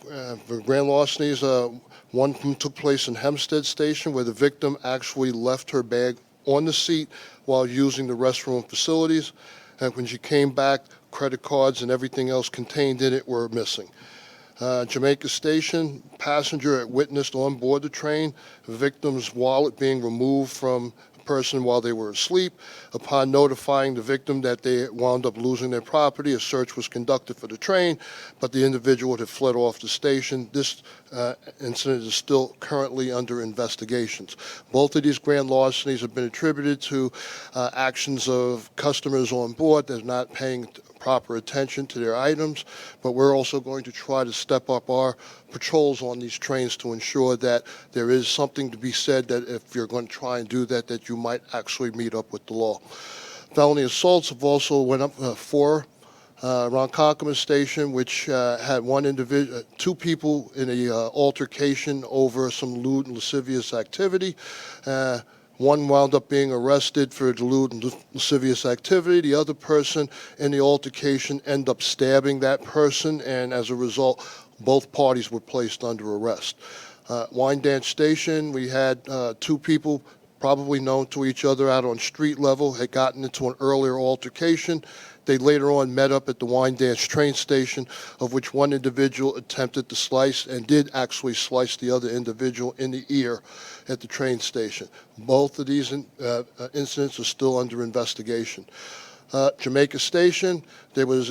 One took place in Hempstead Station, where the victim actually left her bag on the seat while using the restroom facilities, and when she came back, credit cards and everything else contained in it were missing. Jamaica Station, passenger witnessed on board the train, the victim's wallet being removed from a person while they were asleep. Upon notifying the victim that they wound up losing their property, a search was conducted for the train, but the individual had fled off the station. This incident is still currently under investigations. Both of these grand larcenies have been attributed to actions of customers on board that are not paying proper attention to their items, but we're also going to try to step up our patrols on these trains to ensure that there is something to be said that if you're going to try and do that, that you might actually meet up with the law. Felony assaults have also went up 4 around Clackamas Station, which had 2 people in a altercation over some lewd and lascivious activity. One wound up being arrested for lewd and lascivious activity. The other person in the altercation ended up stabbing that person, and as a result, both parties were placed under arrest. Wyandanch Station, we had 2 people probably known to each other out on street level, had gotten into an earlier altercation. They later on met up at the Wyandanch train station, of which one individual attempted to slice and did actually slice the other individual in the ear at the train station. Both of these incidents are still under investigation. Jamaica Station, there was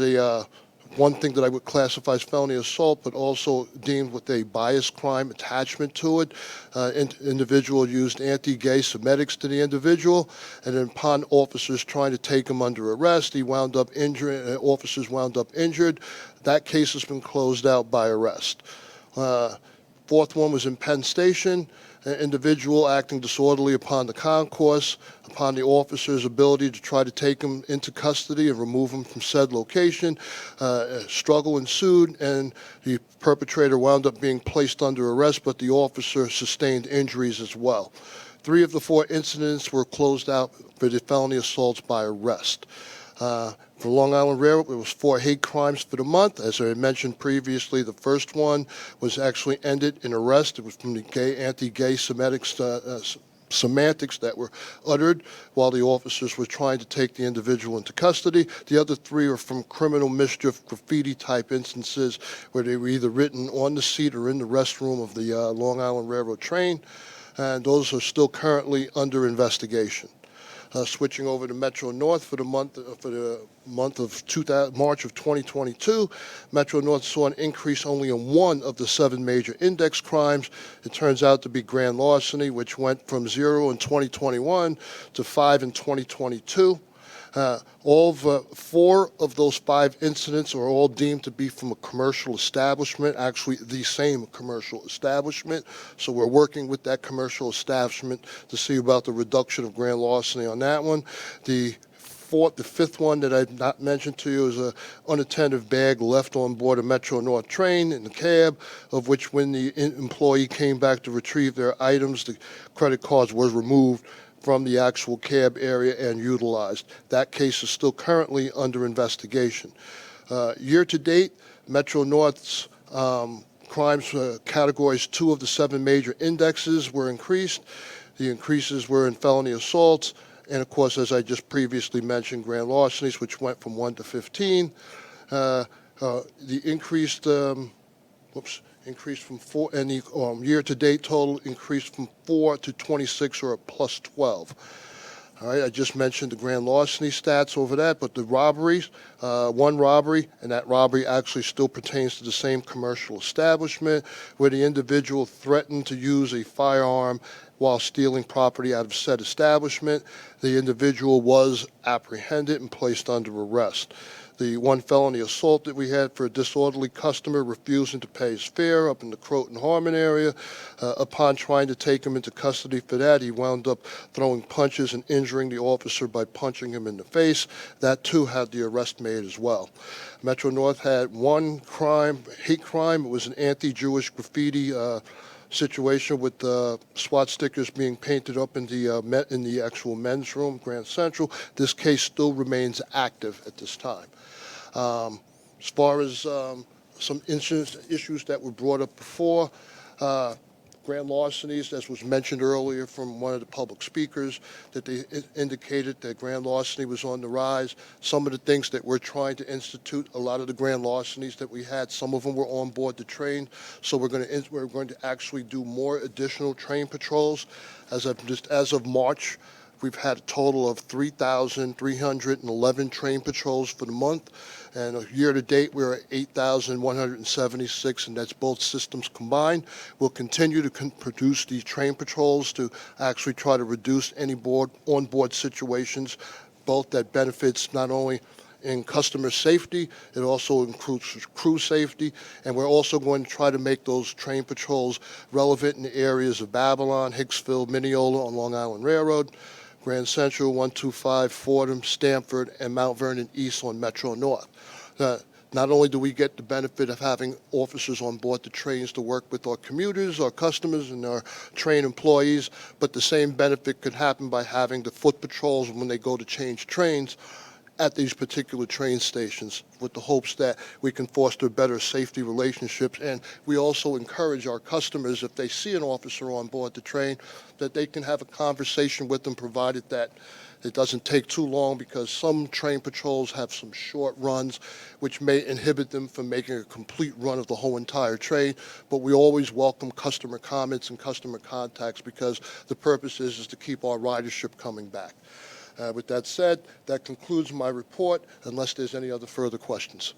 one thing that I would classify as felony assault, but also deemed with a bias crime attachment to it. Individual used anti-gay Semetics to the individual, and then upon officers trying to take him under arrest, he wound up injured. Officers wound up injured. That case has been closed out by arrest. 4th one was in Penn Station. an individual acting disorderly upon the concourse, upon the officer's ability to try to take him into custody and remove him from said location. A struggle ensued, and the perpetrator wound up being placed under arrest, but the officer sustained injuries as well. 3 of the 4 incidents were closed out for the felony assaults by arrest. For Long Island Railroad, it was 4 hate crimes for the month. As I mentioned previously, the first one was actually ended in arrest. It was from the anti-gay semantics that were uttered while the officers were trying to take the individual into custody. The other 3 are from criminal mischief, graffiti-type instances where they were either written on the seat or in the restroom of the Long Island Railroad train, and those are still currently under investigation. Switching over to Metro North for the month of March of 2022, Metro North saw an increase only in 1 of the 7 major index crimes. It turns out to be grand larceny, which went from 0 in 2021 to 5 in 2022. All 4 of those 5 incidents are all deemed to be from a commercial establishment, actually the same commercial establishment. So we're working with that commercial establishment to see about the reduction of grand larceny on that one. The 5th one that I've not mentioned to you is an unattended bag left on board a Metro North train in the cab, of which when the employee came back to retrieve their items, the credit cards were removed from the actual cab area and utilized. That case is still currently under investigation. Year to date, Metro North's crimes categories 2 of the 7 major indexes were increased. The increases were in felony assaults, and of course, as I just previously mentioned, grand larcenies, which went from 1 to 15. The increased from 4, and the year-to-date total increased from 4 to 26, or a plus 12. All right, I just mentioned the grand larceny stats over that, but the robberies, 1 robbery, and that robbery actually still pertains to the same commercial establishment where the individual threatened to use a firearm while stealing property out of said establishment. The individual was apprehended and placed under arrest. The 1 felony assault that we had for a disorderly customer refusing to pay his fare up in the Croton Harmon area. Upon trying to take him into custody for that, he wound up throwing punches and injuring the officer by punching him in the face. That too had the arrest made as well. Metro North had 1 crime, hate crime. It was an anti-Jewish graffiti situation with SWAT stickers being painted up in the actual men's room, Grand Central. This case still remains active at this time. As far as some issues that were brought up before, grand larcenies, as was mentioned earlier from one of the public speakers, that they indicated that grand larceny was on the rise. Some of the things that we're trying to institute, a lot of the grand larcenies that we had, some of them were on board the train. So we're going to actually do more additional train patrols. As of March, we've had a total of 3,311 train patrols for the month, and year to date we're at 8,176, and that's both systems combined. We'll continue to produce these train patrols to actually try to reduce any on-board situations, both that benefits not only in customer safety, it also includes crew safety, and we're also going to try to make those train patrols relevant in the areas of Babylon, Hicksville, Mineola on Long Island Railroad, Grand Central, 125, Fordham, Stamford, and Mount Vernon East on Metro North. Not only do we get the benefit of having officers on board the trains to work with our commuters, our customers, and our train employees, but the same benefit could happen by having the foot patrols when they go to change trains at these particular train stations, with the hopes that we can foster better safety relationships. And we also encourage our customers, if they see an officer on board the train, that they can have a conversation with them, provided that it doesn't take too long, because some train patrols have some short runs which may inhibit them from making a complete run of the whole entire train. But we always welcome customer comments and customer contacts, because the purpose is to keep our ridership coming back. With that said, that concludes my report, unless there's any other further questions.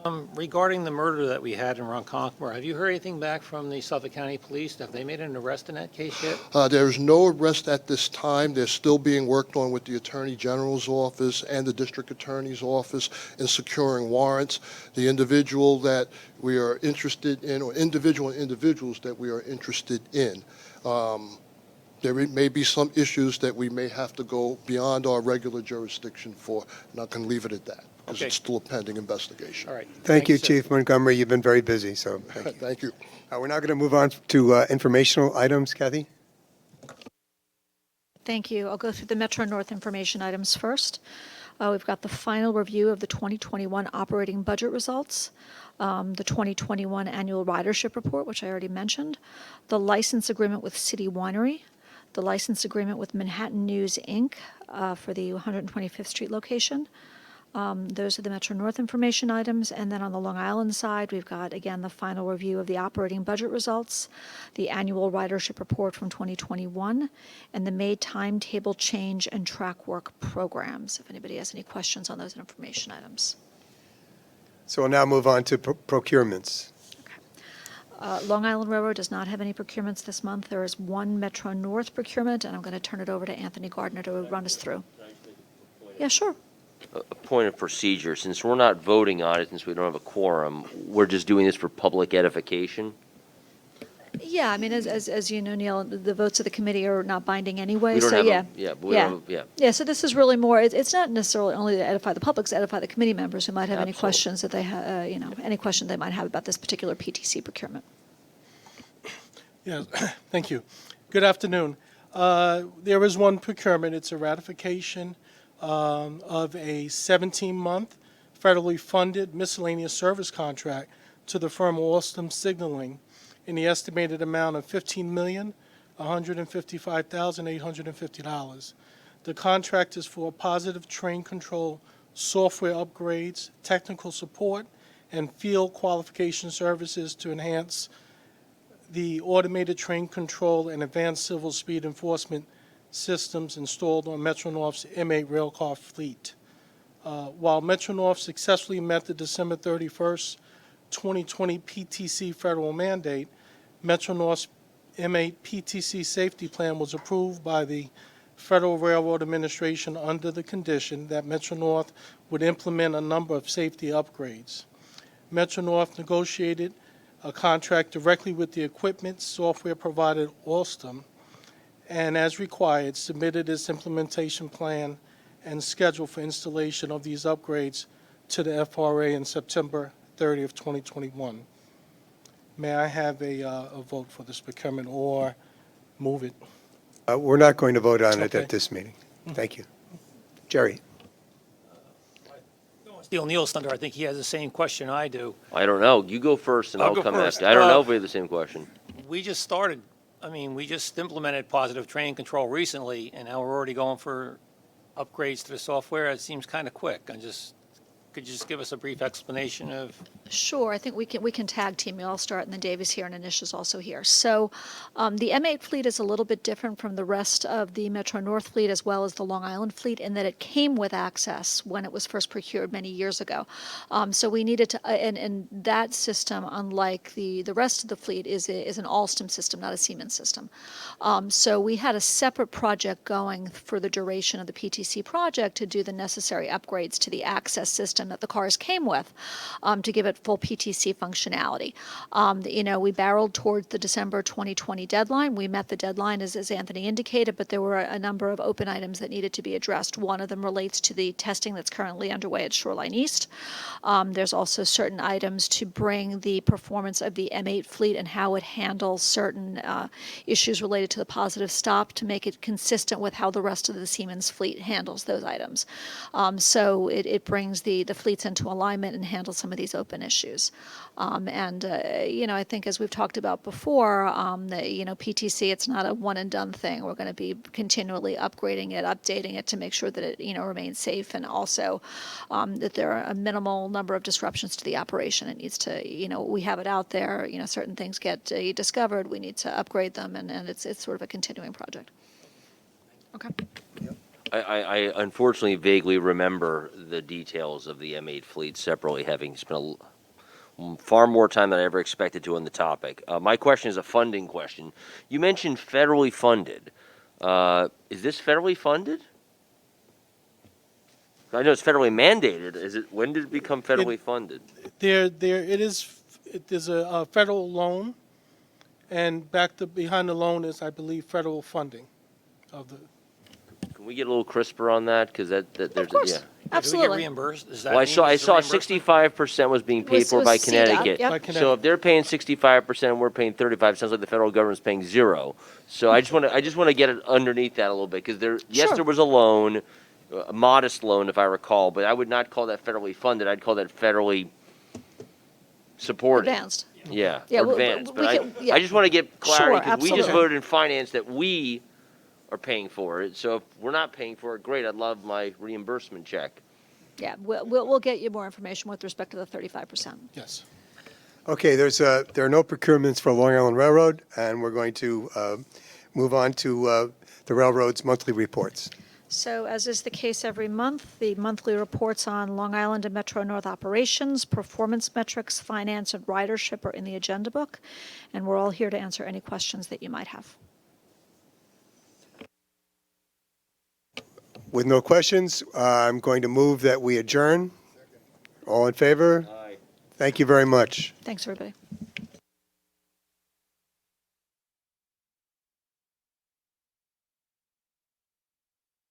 Regarding the murder that we had in Ronkonkoma, have you heard anything back from the Suffolk County Police? Have they made an arrest in that case yet? There is no arrest at this time. They're still being worked on with the Attorney General's office and the District Attorney's office in securing warrants. The individual that we are interested in, or individuals that we are interested in, there may be some issues that we may have to go beyond our regular jurisdiction for, and I can leave it at that, because Okay. it's still a pending investigation. All right. Thank you, sir. Chief Montgomery. You've been very busy, so thank you. Thank you. We're now going to move on to informational items. Kathy? Thank you. I'll go through the Metro North information items first. We've got the final review of the 2021 operating budget results, the 2021 annual ridership report, which I already mentioned, the license agreement with City Winery, the license agreement with Manhattan News, Inc. For the 125th Street location. Those are the Metro North information items. And then on the Long Island side, we've got, again, the final review of the operating budget results, the annual ridership report from 2021, and the May timetable change and track work programs, if anybody has any questions on those information items. So we'll now move on to procurements. Long Island Railroad does not have any procurements this month. There is one Metro North procurement, and I'm going to turn it over to Anthony Gardner to run us through. Yeah, sure. A point of procedure, since we're not voting on it, since we don't have a quorum, we're just doing this for public edification? Yeah, I mean, as you know, Neil, the votes of the committee are not binding anyway, We don't so have yeah. yeah, but we don't have, Yeah, so this is really more, it's not necessarily only to edify the public, it's to edify the committee members who might have any Absolutely. questions that they have, any question they might have about this particular PTC procurement. Yeah, thank you. Good afternoon. There is one procurement. It's a ratification of a 17-month federally funded miscellaneous service contract to the firm Alstom Signaling in the estimated amount of $15,155,850. The contract is for positive train control software upgrades, technical support, and field qualification services to enhance the automated train control and advanced civil speed enforcement systems installed on Metro-North's M8 railcar fleet. While Metro-North successfully met the December 31st, 2020 PTC federal mandate, Metro-North's M8 PTC safety plan was approved by the Federal Railroad Administration under the condition that Metro-North would implement a number of safety upgrades. Metro-North negotiated a contract directly with the equipment software provider Alstom, and as required, submitted its implementation plan and schedule for installation of these upgrades to the FRA in September 30th, 2021. May I have a vote for this procurement or move it? We're not going to vote on it Okay. at this meeting. Thank you. Jerry? Steal Neil's thunder. I think he has the same question I do. I don't know. You go first and I'll I'll go come first. after. I don't know if we have the same question. We just implemented positive train control recently, and now we're already going for upgrades to the software. It seems kind of quick. Could you just give us a brief explanation of? Sure, I think we can tag team. I'll start, and then Dave is here, and Anish is also here. So the M8 fleet is a little bit different from the rest of the Metro North fleet as well as the Long Island fleet in that it came with access when it was first procured many years ago. So we needed to, and that system, unlike the rest of the fleet, is an Alstom system, not a Siemens system. So we had a separate project going for the duration of the PTC project to do the necessary upgrades to the access system that the cars came with to give it full PTC functionality. We barreled towards the December 2020 deadline. We met the deadline, as Anthony indicated, but there were a number of open items that needed to be addressed. One of them relates to the testing that's currently underway at Shoreline East. There's also certain items to bring the performance of the M8 fleet and how it handles certain issues related to the positive stop to make it consistent with how the rest of the Siemens fleet handles those items. So it brings the fleets into alignment and handles some of these open issues. I think as we've talked about before, PTC, it's not a one and done thing. We're going to be continually upgrading it, updating it to make sure that it, remains safe, and also that there are a minimal number of disruptions to the operation. It needs to, we have it out there, certain things get discovered, we need to upgrade them, and it's sort of a continuing project. Okay. I unfortunately vaguely remember the details of the M8 fleet separately, having spent far more time than I ever expected to on the topic. My question is a funding question. You mentioned federally funded. Is this federally funded? I know it's federally mandated. When did it become federally funded? There's a federal loan, and behind the loan is, I believe, federal funding of the. Can we get a little crisper on that? Because there's course. yeah. Do we Absolutely. get reimbursed? Is that Well, I mean saw it's a reimbursement? 65% was being paid for Was by CDOT, Connecticut. yep. By So Connecticut. if they're paying 65% and we're paying 35, sounds like the federal government's paying zero. So I just want to get it underneath that a little bit because Sure. there was a loan, a modest loan if I recall, but I would not call that federally funded. I'd call that federally supported. Advanced. Yeah, Yeah, or we advanced. But can- yeah. I just want to get clarity Sure, because we just absolutely. voted in finance that we are paying for it. So if we're not paying for it, great. I'd love my reimbursement check. Yeah, we'll get you more information with respect to the 35%. Yes. Okay, there are no procurements for Long Island Railroad, and we're going to move on to the railroad's monthly reports. So as is the case every month, the monthly reports on Long Island and Metro North operations, performance metrics, finance, and ridership are in the agenda book, and we're all here to answer any questions that you might have. With no questions, I'm going to move that we adjourn. All in favor? Aye. Thank you very much. Thanks, everybody.